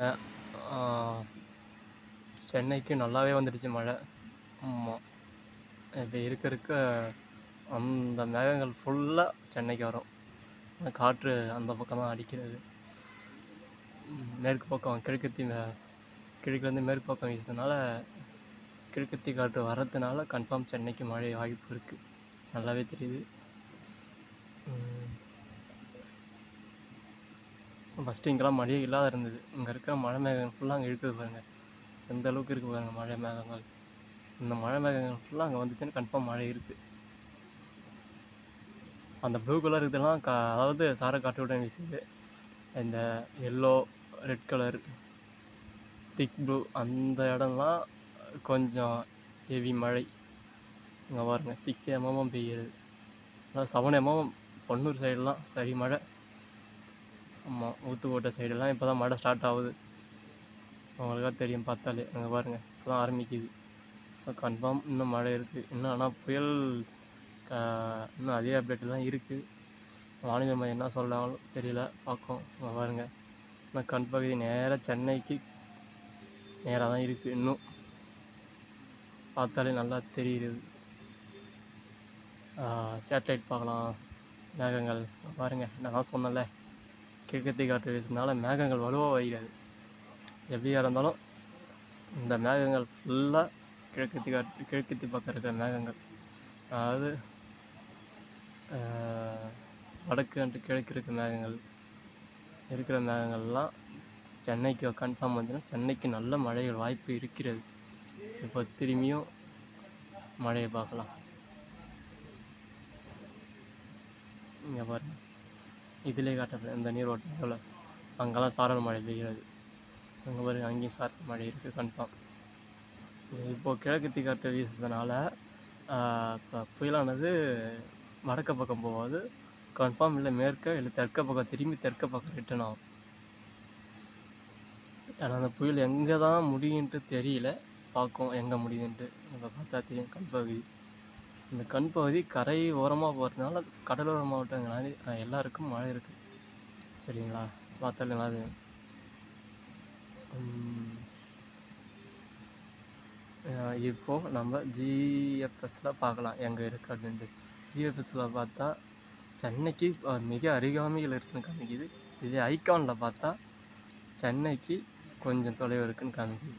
ஆ சென்னைக்கு நல்லாவே வந்துடுச்சு மழை. ஆமா. இப்ப இருக்க இருக்க அந்த மேகங்கள் ஃபுல்லா சென்னைக்கு வரும். காற்று அந்த பக்கம் தான் அடிக்கிறது. மேற்கு பக்கம் கிழக்குலேருந்து மேற்கு பக்கம் வீசுறதுனால, கிழக்கத்தி காற்று வர்றதுனால கன்ஃபார்ம் சென்னைக்கு மழை வாய்ப்பு இருக்குது. நல்லாவே தெரியுது. ஃபஸ்ட்டு இங்கெல்லாம் மழையே இல்லாத இருந்தது. இங்கே இருக்கிற மழை மேகங்கள் ஃபுல்லாக அங்கே இருக்குது பாருங்கள். எந்த அளவுக்கு இருக்குது பாருங்கள் மழை மேகங்கள். இந்த மழை மேகங்கள் ஃபுல்லாக அங்கே வந்துச்சுன்னா கன்ஃபார்ம் மழை இருக்குது. அந்த ப்ளூ கலர் இதெல்லாம் அதாவது சாரக்காற்றோட வீசுது. இந்த எல்லோ, ரெட் கலர், திக் ப்ளூ அந்த இடம்லாம் கொஞ்சம் ஹெவி மழை. இங்கே பாருங்க 6 mm பெய்யுது. அதான் 7 mm பொன்னூர் சைடெலாம் சரி மழை. ஆமாம், ஊத்துக்கோட்டை சைடெல்லாம் இப்போ தான் மழை ஸ்டார்ட் ஆகுது. உங்களுக்காக தெரியும் பார்த்தாலே. அங்கே பாருங்கள் இப்போ தான் ஆரம்பிக்குது. ஸோ கன்ஃபார்ம் இன்னும் மழை இருக்குது. இன்னும் ஆனால் புயல் இன்னும் அதே அப்டேட்டு தான் இருக்குது. வானிலை மையம் என்ன சொல்கிறாங்களோ தெரியல, பார்ப்போம். அங்கே பாருங்கள் இன்னும் கண் பகுதி நேராக சென்னைக்கு நேராக தான் இருக்குது. இன்னும் பார்த்தாலே நல்லா தெரியுது. சேட்டலைட் பார்க்கலாம். மேகங்கள் பாருங்கள், நான் சொன்னல கிழக்கத்தி காற்று வீசுனால மேகங்கள் வலுவாக வருகிறது. எப்படியா இருந்தாலும் இந்த மேகங்கள் ஃபுல்லாக கிழக்கத்தி பக்கம் இருக்கிற மேகங்கள், அதாவது வடக்கு அண்டு கிழக்கு இருக்கிற மேகங்கள்லாம் சென்னைக்கு கன்ஃபார்ம் வந்துன்னா சென்னைக்கு நல்ல மழைகள் வாய்ப்பு இருக்கிறது. இப்போ திரும்பியும் மழையை பார்க்கலாம். இங்கே பாருங்க, இதிலே காட்டப்பட இந்த நீரோட்டத்தில் அங்கெல்லாம் சாரல் மழை பெய்கிறது. அங்கே பாருங்க, அங்கேயும் சாரல் மழை இருக்குது கன்ஃபார்ம். இப்போது கிழக்கத்தி காற்று வீசுறதுனால இப்போ புயலானது வடக்க பக்கம் போகாது கன்ஃபார்ம், இல்லை மேற்க இல்லை தெற்க பக்கம் திரும்பி தெற்க பக்கம் ரிட்டர்ன் ஆகும். ஆனால் அந்த புயல் எங்கே தான் முடியுன்ட்டு தெரியல. பார்க்கும் எங்கே முடியுதுன்ட்டு. இப்போ பார்த்தா தெரியும் கண் பகுதி. இந்த கண் பகுதி கரை ஓரமாக போகிறதுனால கடலோர மாவட்டங்கள் எல்லாருக்கும் மழை இருக்குது. சரிங்களா? பார்த்தாலே அது இப்போது நம்ம ஜிஎஃப்எஸில் பார்க்கலாம் எங்கே இருக்குது அப்படின்ட்டு. ஜிஎஃப்எஸில் பார்த்தா சென்னைக்கு மிக அருகாமையில் இருக்குதுன்னு காமிக்குது. இதே ஐகானில் பார்த்தா சென்னைக்கு கொஞ்சம் தொலைவு இருக்குதுன்னு காமிக்குது.